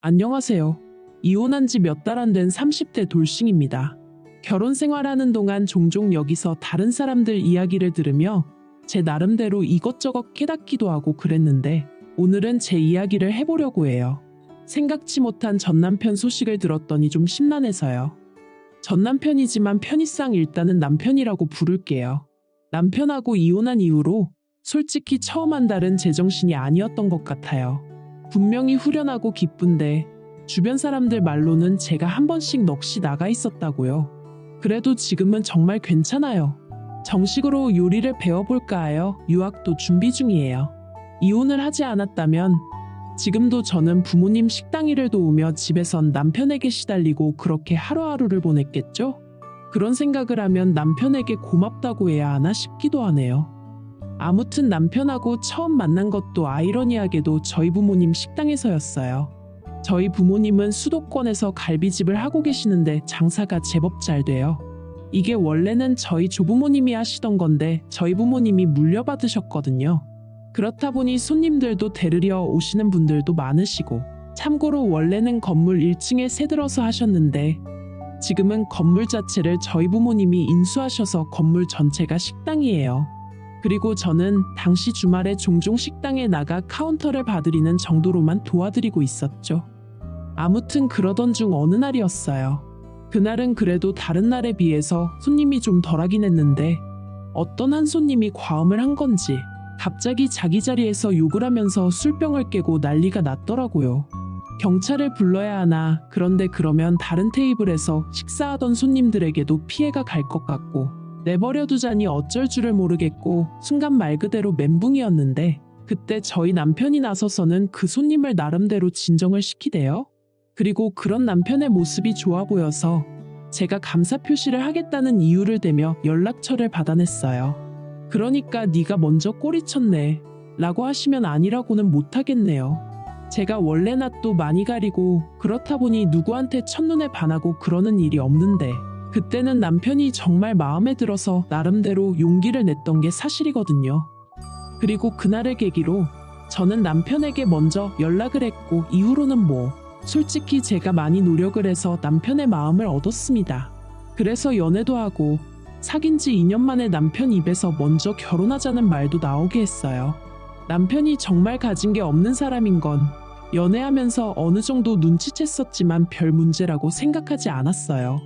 안녕하세요. 이혼한 지 몇 달 안 된 30대 돌싱입니다. 결혼 생활하는 동안 종종 여기서 다른 사람들 이야기를 들으며 제 나름대로 이것저것 깨닫기도 하고 그랬는데 오늘은 제 이야기를 해보려고 해요. 생각지 못한 전남편 소식을 들었더니 좀 심란해서요. 전남편이지만 편의상 일단은 남편이라고 부를게요. 남편하고 이혼한 이후로 솔직히 처음 한 달은 제정신이 아니었던 것 같아요. 분명히 후련하고 기쁜데 주변 사람들 말로는 제가 한 번씩 넋이 나가 있었다고요. 그래도 지금은 정말 괜찮아요. 정식으로 요리를 배워볼까 하여 유학도 준비 중이에요. 이혼을 하지 않았다면 지금도 저는 부모님 식당 일을 도우며 집에선 남편에게 시달리고 그렇게 하루하루를 보냈겠죠? 그런 생각을 하면 남편에게 고맙다고 해야 하나 싶기도 하네요. 아무튼 남편하고 처음 만난 것도 아이러니하게도 저희 부모님 식당에서였어요. 저희 부모님은 수도권에서 갈비집을 하고 계시는데 장사가 제법 잘 돼요. 이게 원래는 저희 조부모님이 하시던 건데 저희 부모님이 물려받으셨거든요. 그렇다 보니 손님들도 데리러 오시는 분들도 많으시고, 참고로 원래는 건물 1층에 새들어서 하셨는데 지금은 건물 자체를 저희 부모님이 인수하셔서 건물 전체가 식당이에요. 그리고 저는 당시 주말에 종종 식당에 나가 카운터를 봐드리는 정도로만 도와드리고 있었죠. 아무튼 그러던 중 어느 날이었어요. 그날은 그래도 다른 날에 비해서 손님이 좀 덜하긴 했는데 어떤 한 손님이 과음을 한 건지 갑자기 자기 자리에서 욕을 하면서 술병을 깨고 난리가 났더라고요. 경찰을 불러야 하나, 그런데 그러면 다른 테이블에서 식사하던 손님들에게도 피해가 갈 것 같고 내버려 두자니 어쩔 줄을 모르겠고 순간 말 그대로 멘붕이었는데 그때 저희 남편이 나서서는 그 손님을 나름대로 진정을 시키대요. 그리고 그런 남편의 모습이 좋아 보여서 제가 감사 표시를 하겠다는 이유를 대며 연락처를 받아냈어요. 그러니까 네가 먼저 꼬리쳤네 라고 하시면 아니라고는 못하겠네요. 제가 원래 낯도 많이 가리고 그렇다 보니 누구한테 첫눈에 반하고 그러는 일이 없는데 그때는 남편이 정말 마음에 들어서 나름대로 용기를 냈던 게 사실이거든요. 그리고 그날을 계기로 저는 남편에게 먼저 연락을 했고 이후로는 솔직히 제가 많이 노력을 해서 남편의 마음을 얻었습니다. 그래서 연애도 하고 사귄 지 2년 만에 남편 입에서 먼저 결혼하자는 말도 나오게 했어요. 남편이 정말 가진 게 없는 사람인 건 연애하면서 어느 정도 눈치챘었지만 별 문제라고 생각하지 않았어요.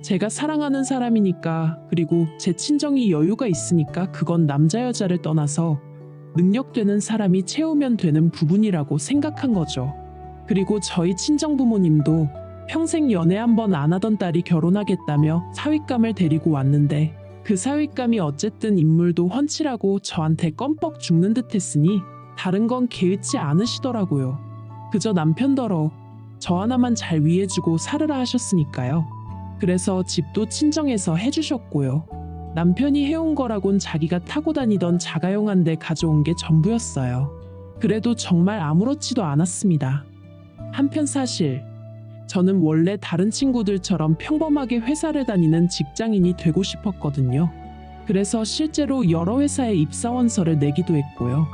제가 사랑하는 사람이니까, 그리고 제 친정이 여유가 있으니까 그건 남자 여자를 떠나서 능력되는 사람이 채우면 되는 부분이라고 생각한 거죠. 그리고 저희 친정 부모님도 평생 연애 한 번 안 하던 딸이 결혼하겠다며 사윗감을 데리고 왔는데 그 사윗감이 어쨌든 인물도 훤칠하고 저한테 껌뻑 죽는 듯 했으니 다른 건 개의치 않으시더라고요. 그저 남편더러 저 하나만 잘 위해주고 살으라 하셨으니까요. 그래서 집도 친정에서 해주셨고요. 남편이 해온 거라곤 자기가 타고 다니던 자가용 한 대 가져온 게 전부였어요. 그래도 정말 아무렇지도 않았습니다. 한편 사실 저는 원래 다른 친구들처럼 평범하게 회사를 다니는 직장인이 되고 싶었거든요. 그래서 실제로 여러 회사에 입사원서를 내기도 했고요.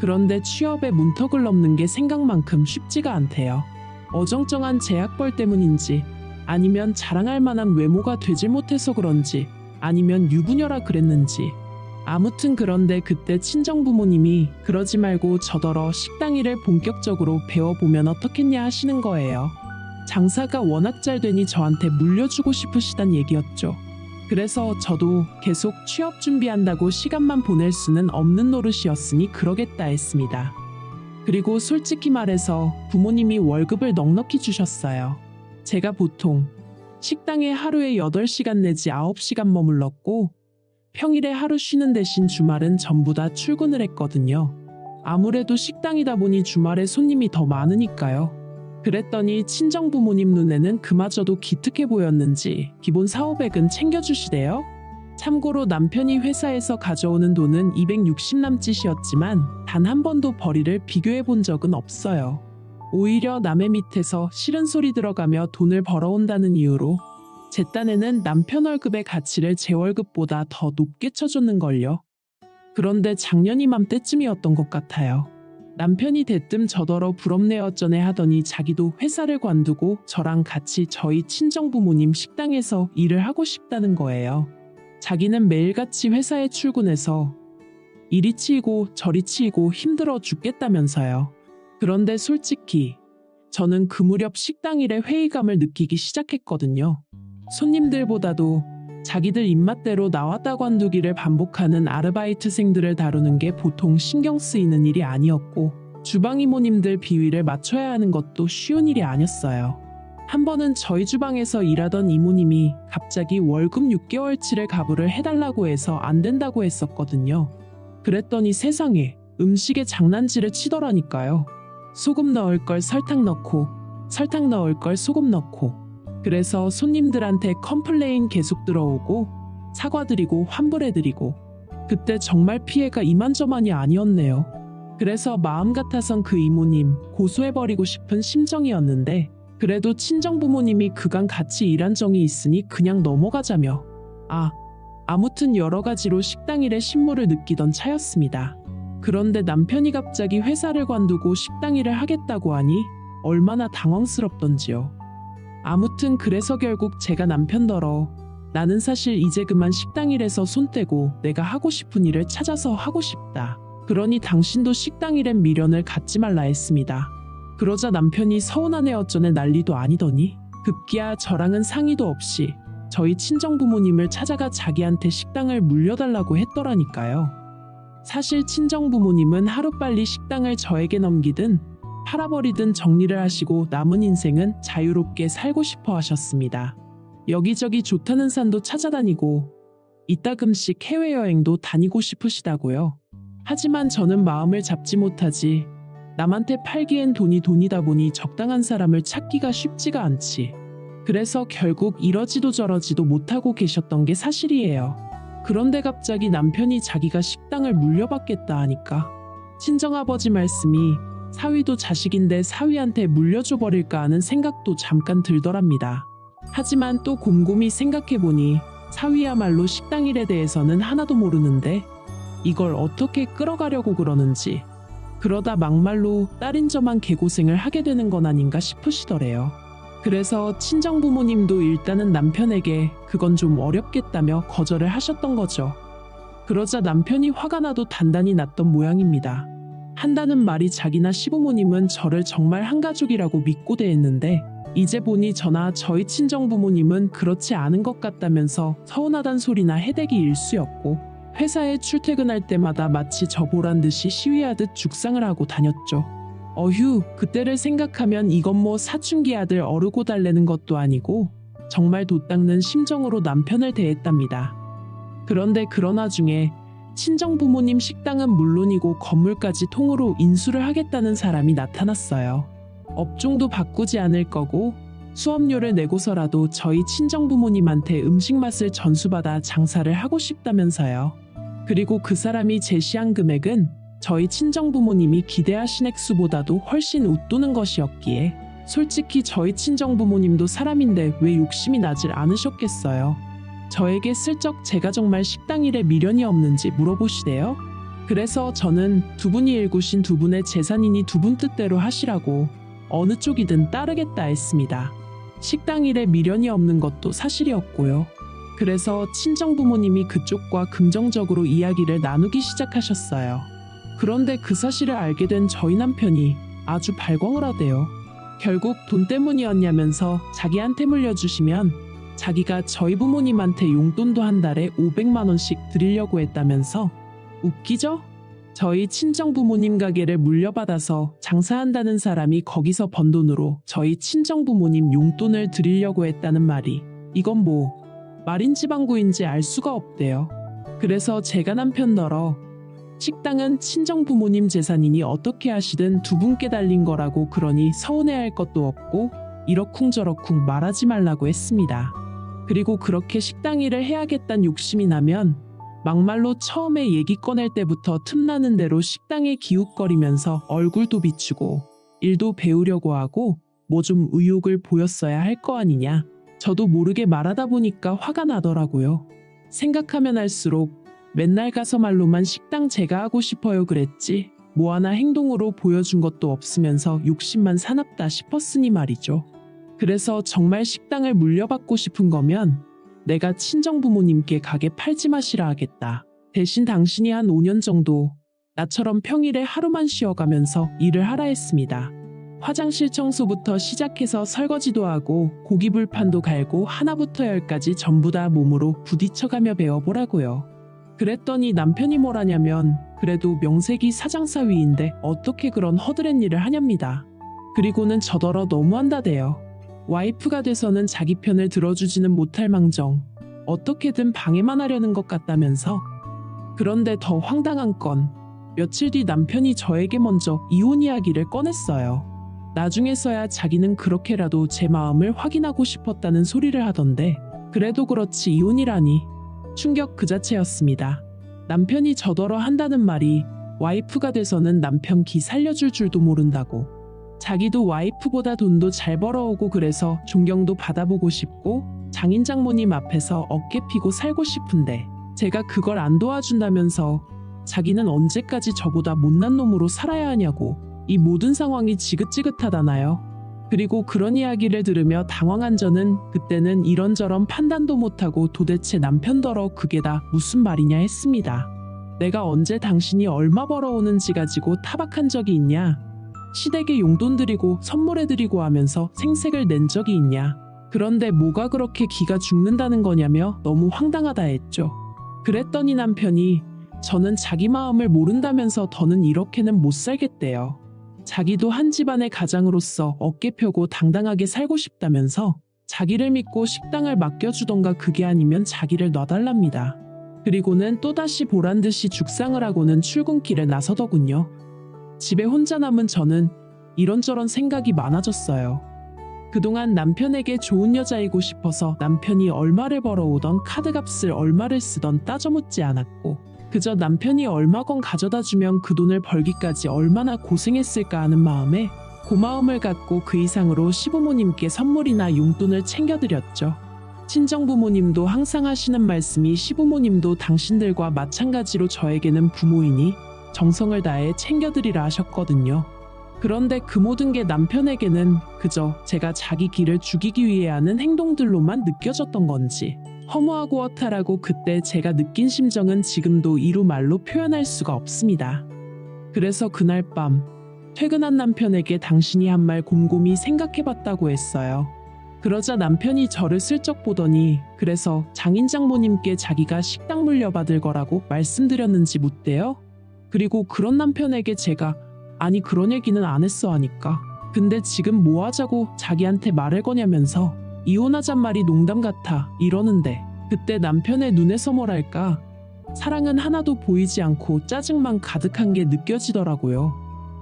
그런데 취업에 문턱을 넘는 게 생각만큼 쉽지가 않대요. 어정쩡한 제 학벌 때문인지, 아니면 자랑할 만한 외모가 되질 못해서 그런지, 아니면 유부녀라 그랬는지. 아무튼 그런데 그때 친정부모님이 그러지 말고 저더러 식당 일을 본격적으로 배워보면 어떻겠냐 하시는 거예요. 장사가 워낙 잘 되니 저한테 물려주고 싶으시단 얘기였죠. 그래서 저도 계속 취업 준비한다고 시간만 보낼 수는 없는 노릇이었으니 그러겠다 했습니다. 그리고 솔직히 말해서 부모님이 월급을 넉넉히 주셨어요. 제가 보통 식당에 하루에 8시간 내지 9시간 머물렀고 평일에 하루 쉬는 대신 주말은 전부 다 출근을 했거든요. 아무래도 식당이다 보니 주말에 손님이 더 많으니까요. 그랬더니 친정 부모님 눈에는 그마저도 기특해 보였는지 기본 4,500은 챙겨주시대요. 참고로 남편이 회사에서 가져오는 돈은 260 남짓이었지만 단 한 번도 벌이를 비교해 본 적은 없어요. 오히려 남의 밑에서 싫은 소리 들어가며 돈을 벌어온다는 이유로 제 딴에는 남편 월급의 가치를 제 월급보다 더 높게 쳐줬는걸요. 그런데 작년 이맘때쯤이었던 것 같아요. 남편이 대뜸 저더러 부럽네 어쩌네 하더니 자기도 회사를 관두고 저랑 같이 저희 친정부모님 식당에서 일을 하고 싶다는 거예요. 자기는 매일같이 회사에 출근해서 이리 치이고 저리 치이고 힘들어 죽겠다면서요. 그런데 솔직히 저는 그 무렵 식당 일에 회의감을 느끼기 시작했거든요. 손님들보다도 자기들 입맛대로 나왔다 관두기를 반복하는 아르바이트생들을 다루는 게 보통 신경 쓰이는 일이 아니었고, 주방 이모님들 비위를 맞춰야 하는 것도 쉬운 일이 아니었어요. 한 번은 저희 주방에서 일하던 이모님이 갑자기 월급 6개월치를 가부를 해달라고 해서 안 된다고 했었거든요. 그랬더니 세상에 음식에 장난질을 치더라니까요. 소금 넣을 걸 설탕 넣고, 설탕 넣을 걸 소금 넣고. 그래서 손님들한테 컴플레인 계속 들어오고 사과드리고 환불해드리고, 그때 정말 피해가 이만저만이 아니었네요. 그래서 마음 같아선 그 이모님 고소해버리고 싶은 심정이었는데, 그래도 친정부모님이 그간 같이 일한 정이 있으니 그냥 넘어가자며 아무튼 여러 가지로 식당 일에 신물을 느끼던 차였습니다. 그런데 남편이 갑자기 회사를 관두고 식당 일을 하겠다고 하니 얼마나 당황스럽던지요. 아무튼 그래서 결국 제가 남편더러 나는 사실 이제 그만 식당 일에서 손 떼고 내가 하고 싶은 일을 찾아서 하고 싶다. 그러니 당신도 식당 일엔 미련을 갖지 말라 했습니다. 그러자 남편이 서운하네 어쩌네 난리도 아니더니 급기야 저랑은 상의도 없이 저희 친정부모님을 찾아가 자기한테 식당을 물려달라고 했더라니까요. 사실 친정부모님은 하루빨리 식당을 저에게 넘기든 팔아버리든 정리를 하시고 남은 인생은 자유롭게 살고 싶어 하셨습니다. 여기저기 좋다는 산도 찾아다니고 이따금씩 해외여행도 다니고 싶으시다고요. 하지만 저는 마음을 잡지 못하지. 남한테 팔기엔 돈이 돈이다 보니 적당한 사람을 찾기가 쉽지가 않지. 그래서 결국 이러지도 저러지도 못하고 계셨던 게 사실이에요. 그런데 갑자기 남편이 자기가 식당을 물려받겠다 하니까 친정아버지 말씀이 사위도 자식인데 사위한테 물려줘 버릴까 하는 생각도 잠깐 들더랍니다. 하지만 또 곰곰이 생각해보니 사위야말로 식당 일에 대해서는 하나도 모르는데 이걸 어떻게 끌어가려고 그러는지, 그러다 막말로 딸인 저만 개고생을 하게 되는 건 아닌가 싶으시더래요. 그래서 친정부모님도 일단은 남편에게 그건 좀 어렵겠다며 거절을 하셨던 거죠. 그러자 남편이 화가 나도 단단히 났던 모양입니다. 한다는 말이 자기나 시부모님은 저를 정말 한가족이라고 믿고 대했는데 이제 보니 저나 저희 친정부모님은 그렇지 않은 것 같다면서 서운하단 소리나 해대기 일쑤였고, 회사에 출퇴근할 때마다 마치 저 보란 듯이 시위하듯 죽상을 하고 다녔죠. 어휴, 그때를 생각하면 이건 뭐 사춘기 아들 어르고 달래는 것도 아니고 정말 돛닦는 심정으로 남편을 대했답니다. 그런데 그런 와중에 친정부모님 식당은 물론이고 건물까지 통으로 인수를 하겠다는 사람이 나타났어요. 업종도 바꾸지 않을 거고 수업료를 내고서라도 저희 친정부모님한테 음식 맛을 전수받아 장사를 하고 싶다면서요. 그리고 그 사람이 제시한 금액은 저희 친정부모님이 기대하신 액수보다도 훨씬 웃도는 것이었기에 솔직히 저희 친정부모님도 사람인데 왜 욕심이 나질 않으셨겠어요. 저에게 슬쩍 제가 정말 식당 일에 미련이 없는지 물어보시대요. 그래서 저는 두 분이 일구신 두 분의 재산이니 두 분 뜻대로 하시라고 어느 쪽이든 따르겠다 했습니다. 식당 일에 미련이 없는 것도 사실이었고요. 그래서 친정부모님이 그쪽과 긍정적으로 이야기를 나누기 시작하셨어요. 그런데 그 사실을 알게 된 저희 남편이 아주 발광을 하대요. 결국 돈 때문이었냐면서 자기한테 물려주시면 자기가 저희 부모님한테 용돈도 한 달에 500만 원씩 드리려고 했다면서. 웃기죠? 저희 친정부모님 가게를 물려받아서 장사한다는 사람이 거기서 번 돈으로 저희 친정부모님 용돈을 드리려고 했다는 말이 이건 뭐 말인지 방구인지 알 수가 없대요. 그래서 제가 남편더러 식당은 친정부모님 재산이니 어떻게 하시든 두 분께 달린 거라고 그러니 서운해할 것도 없고 이러쿵저러쿵 말하지 말라고 했습니다. 그리고 그렇게 식당 일을 해야겠다는 욕심이 나면 막말로 처음에 얘기 꺼낼 때부터 틈나는 대로 식당에 기웃거리면서 얼굴도 비추고 일도 배우려고 하고 뭐 좀 의욕을 보였어야 할 거 아니냐. 저도 모르게 말하다 보니까 화가 나더라고요. 생각하면 할수록 맨날 가서 말로만 식당 제가 하고 싶어요 그랬지 뭐 하나 행동으로 보여준 것도 없으면서 욕심만 사납다 싶었으니 말이죠. 그래서 정말 식당을 물려받고 싶은 거면 내가 친정부모님께 가게 팔지 마시라 하겠다. 대신 당신이 한 5년 정도 나처럼 평일에 하루만 쉬어가면서 일을 하라 했습니다. 화장실 청소부터 시작해서 설거지도 하고 고기불판도 갈고 하나부터 열까지 전부 다 몸으로 부딪혀가며 배워보라고요. 그랬더니 남편이 뭐라냐면 그래도 명색이 사장사위인데 어떻게 그런 허드렛 일을 하렵니다. 그리고는 저더러 너무한다대요. 와이프가 돼서는 자기 편을 들어주지는 못할 망정 어떻게든 방해만 하려는 것 같다면서. 그런데 더 황당한 건 며칠 뒤 남편이 저에게 먼저 이혼 이야기를 꺼냈어요. 나중에서야 자기는 그렇게라도 제 마음을 확인하고 싶었다는 소리를 하던데 그래도 그렇지 이혼이라니. 충격 그 자체였습니다. 남편이 저더러 한다는 말이 와이프가 돼서는 남편 기 살려줄 줄도 모른다고. 자기도 와이프보다 돈도 잘 벌어오고 그래서 존경도 받아보고 싶고 장인 장모님 앞에서 어깨 피고 살고 싶은데 제가 그걸 안 도와준다면서 자기는 언제까지 저보다 못난 놈으로 살아야 하냐고. 이 모든 상황이 지긋지긋하다나요. 그리고 그런 이야기를 들으며 당황한 저는 그때는 이런저런 판단도 못하고 도대체 남편더러 그게 다 무슨 말이냐 했습니다. 내가 언제 당신이 얼마 벌어오는지 가지고 타박한 적이 있냐. 시댁에 용돈 드리고 선물해드리고 하면서 생색을 낸 적이 있냐. 그런데 뭐가 그렇게 기가 죽는다는 거냐며 너무 황당하다 했죠. 그랬더니 남편이 저는 자기 마음을 모른다면서 더는 이렇게는 못 살겠대요. 자기도 한 집안의 가장으로서 어깨 펴고 당당하게 살고 싶다면서 자기를 믿고 식당을 맡겨주던가 그게 아니면 자기를 놔달랍니다. 그리고는 또다시 보란듯이 죽상을 하고는 출근길에 나서더군요. 집에 혼자 남은 저는 이런저런 생각이 많아졌어요. 그동안 남편에게 좋은 여자이고 싶어서 남편이 얼마를 벌어오던 카드값을 얼마를 쓰던 따져 묻지 않았고 그저 남편이 얼마건 가져다 주면 그 돈을 벌기까지 얼마나 고생했을까 하는 마음에 고마움을 갖고 그 이상으로 시부모님께 선물이나 용돈을 챙겨드렸죠. 친정부모님도 항상 하시는 말씀이 시부모님도 당신들과 마찬가지로 저에게는 부모이니 정성을 다해 챙겨드리라 하셨거든요. 그런데 그 모든 게 남편에게는 그저 제가 자기 기를 죽이기 위해 하는 행동들로만 느껴졌던 건지 허무하고 허탈하고 그때 제가 느낀 심정은 지금도 이루 말로 표현할 수가 없습니다. 그래서 그날 밤 퇴근한 남편에게 당신이 한 말 곰곰이 생각해봤다고 했어요. 그러자 남편이 저를 슬쩍 보더니 그래서 장인 장모님께 자기가 식당 물려받을 거라고 말씀드렸는지 묻대요. 그리고 그런 남편에게 제가 아니 그런 얘기는 안 했어 하니까 근데 지금 뭐 하자고 자기한테 말을 거냐면서 이혼하잔 말이 농담 같아 이러는데 그때 남편의 눈에서 뭐랄까 사랑은 하나도 보이지 않고 짜증만 가득한 게 느껴지더라고요.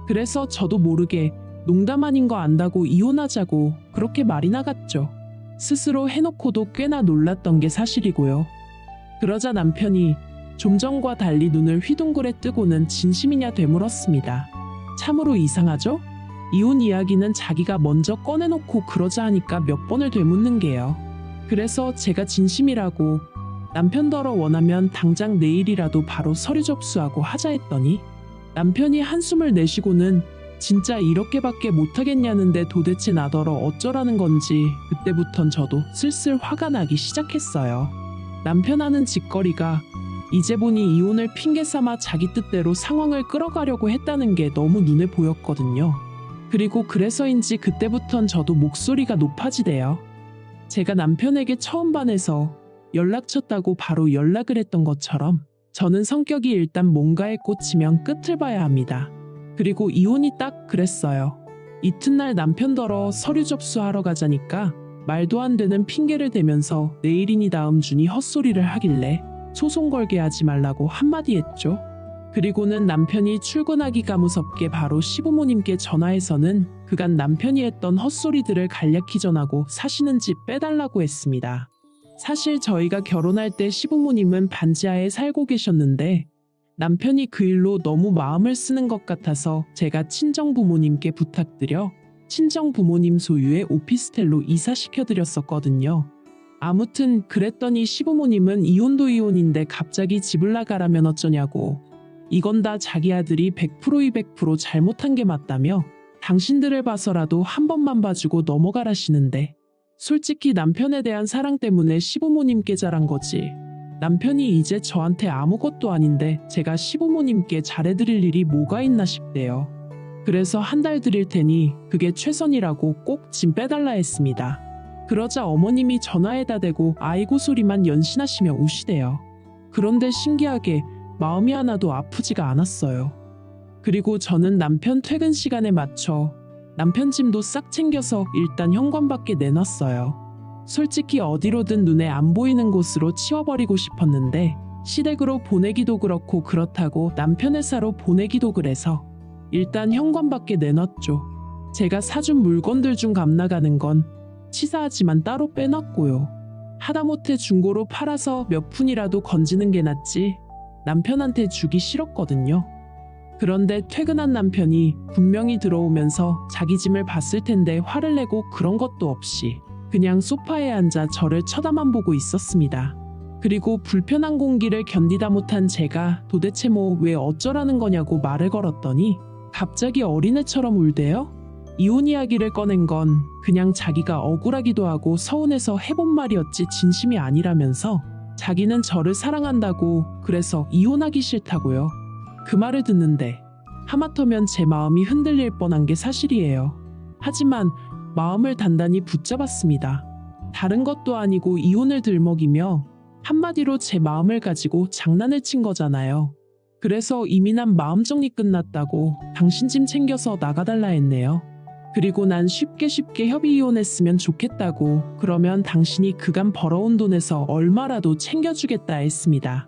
그래서 저도 모르게 농담 아닌 거 안다고 이혼하자고 그렇게 말이 나갔죠. 스스로 해놓고도 꽤나 놀랐던 게 사실이고요. 그러자 남편이 좀 전과 달리 눈을 휘둥그레 뜨고는 진심이냐 되물었습니다. 참으로 이상하죠? 이혼 이야기는 자기가 먼저 꺼내놓고 그러자 하니까 몇 번을 되묻는 게요. 그래서 제가 진심이라고 남편더러 원하면 당장 내일이라도 바로 서류 접수하고 하자 했더니 남편이 한숨을 내쉬고는 진짜 이렇게밖에 못하겠냐는데 도대체 나더러 어쩌라는 건지 그때부턴 저도 슬슬 화가 나기 시작했어요. 남편 하는 짓거리가 이제 보니 이혼을 핑계 삼아 자기 뜻대로 상황을 끌어가려고 했다는 게 너무 눈에 보였거든요. 그리고 그래서인지 그때부턴 저도 목소리가 높아지대요. 제가 남편에게 처음 반해서 연락쳤다고 바로 연락을 했던 것처럼 저는 성격이 일단 뭔가에 꽂히면 끝을 봐야 합니다. 그리고 이혼이 딱 그랬어요. 이튿날 남편더러 서류 접수하러 가자니까 말도 안 되는 핑계를 대면서 내일이니 다음 주니 헛소리를 하길래 소송 걸게 하지 말라고 한마디 했죠. 그리고는 남편이 출근하기가 무섭게 바로 시부모님께 전화해서는 그간 남편이 했던 헛소리들을 간략히 전하고 사시는 집 빼달라고 했습니다. 사실 저희가 결혼할 때 시부모님은 반지하에 살고 계셨는데 남편이 그 일로 너무 마음을 쓰는 것 같아서 제가 친정부모님께 부탁드려 친정부모님 소유의 오피스텔로 이사시켜드렸었거든요. 아무튼 그랬더니 시부모님은 이혼도 이혼인데 갑자기 집을 나가라면 어쩌냐고 이건 다 자기 아들이 100% 200% 잘못한 게 맞다며 당신들을 봐서라도 한 번만 봐주고 넘어가라시는데 솔직히 남편에 대한 사랑 때문에 시부모님께 잘한 거지. 남편이 이제 저한테 아무것도 아닌데 제가 시부모님께 잘해드릴 일이 뭐가 있나 싶대요. 그래서 한 달 드릴 테니 그게 최선이라고 꼭 짐 빼달라 했습니다. 그러자 어머님이 전화에다 대고 아이고 소리만 연신하시며 우시대요. 그런데 신기하게 마음이 하나도 아프지가 않았어요. 그리고 저는 남편 퇴근 시간에 맞춰 남편 짐도 싹 챙겨서 일단 현관밖에 내놨어요. 솔직히 어디로든 눈에 안 보이는 곳으로 치워버리고 싶었는데 시댁으로 보내기도 그렇고 그렇다고 남편 회사로 보내기도 그래서 일단 현관밖에 내놨죠. 제가 사준 물건들 중 값나가는 건 치사하지만 따로 빼놨고요. 하다못해 중고로 팔아서 몇 푼이라도 건지는 게 낫지 남편한테 주기 싫었거든요. 그런데 퇴근한 남편이 분명히 들어오면서 자기 짐을 봤을 텐데 화를 내고 그런 것도 없이 그냥 소파에 앉아 저를 쳐다만 보고 있었습니다. 그리고 불편한 공기를 견디다 못한 제가 도대체 뭐 왜 어쩌라는 거냐고 말을 걸었더니 갑자기 어린애처럼 울대요. 이혼 이야기를 꺼낸 건 그냥 자기가 억울하기도 하고 서운해서 해본 말이었지 진심이 아니라면서 자기는 저를 사랑한다고 그래서 이혼하기 싫다고요. 그 말을 듣는데 하마터면 제 마음이 흔들릴 뻔한 게 사실이에요. 하지만 마음을 단단히 붙잡았습니다. 다른 것도 아니고 이혼을 들먹이며 한마디로 제 마음을 가지고 장난을 친 거잖아요. 그래서 이미 난 마음 정리 끝났다고 당신 짐 챙겨서 나가달라 했네요. 그리고 난 쉽게 협의 이혼했으면 좋겠다고 그러면 당신이 그간 벌어온 돈에서 얼마라도 챙겨주겠다 했습니다.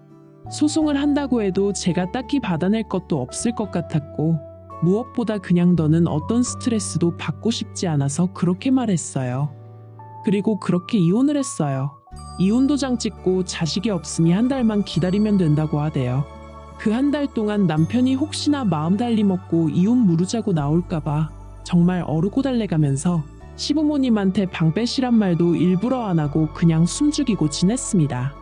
소송을 한다고 해도 제가 딱히 받아낼 것도 없을 것 같았고 무엇보다 그냥 너는 어떤 스트레스도 받고 싶지 않아서 그렇게 말했어요. 그리고 그렇게 이혼을 했어요. 이혼 도장 찍고 자식이 없으니 한 달만 기다리면 된다고 하대요. 그 한 달 동안 남편이 혹시나 마음 달리 먹고 이혼 무르자고 나올까봐 정말 어르고 달래가면서 시부모님한테 방 빼시란 말도 일부러 안 하고 그냥 숨죽이고 지냈습니다.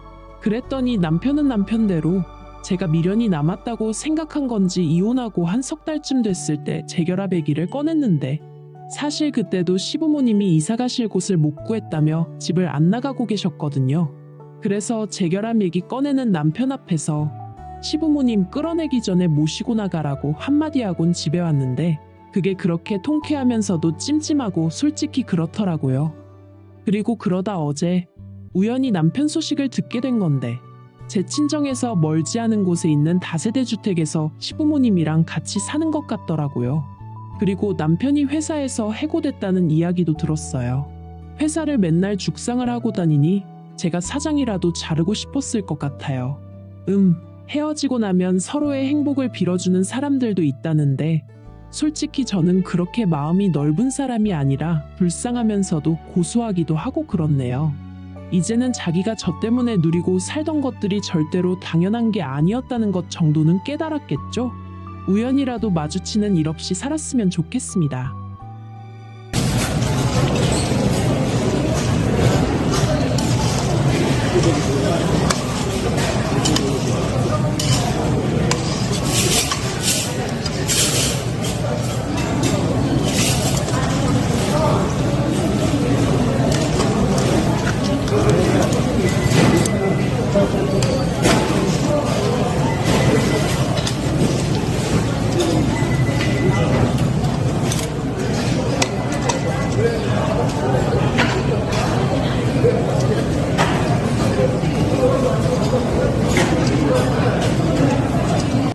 그랬더니 남편은 남편대로 제가 미련이 남았다고 생각한 건지 이혼하고 한 석 달쯤 됐을 때 재결합 얘기를 꺼냈는데 사실 그때도 시부모님이 이사 가실 곳을 못 구했다며 집을 안 나가고 계셨거든요. 그래서 재결합 얘기 꺼내는 남편 앞에서 시부모님 끌어내기 전에 모시고 나가라고 한마디 하곤 집에 왔는데 그게 그렇게 통쾌하면서도 찜찜하고 솔직히 그렇더라고요. 그리고 그러다 어제 우연히 남편 소식을 듣게 된 건데 제 친정에서 멀지 않은 곳에 있는 다세대 주택에서 시부모님이랑 같이 사는 것 같더라고요. 그리고 남편이 회사에서 해고됐다는 이야기도 들었어요. 회사를 맨날 죽상을 하고 다니니 제가 사장이라도 자르고 싶었을 것 같아요. 헤어지고 나면 서로의 행복을 빌어주는 사람들도 있다는데 솔직히 저는 그렇게 마음이 넓은 사람이 아니라 불쌍하면서도 고소하기도 하고 그렇네요. 이제는 자기가 저 때문에 누리고 살던 것들이 절대로 당연한 게 아니었다는 것 정도는 깨달았겠죠? 우연이라도 마주치는 일 없이 살았으면 좋겠습니다.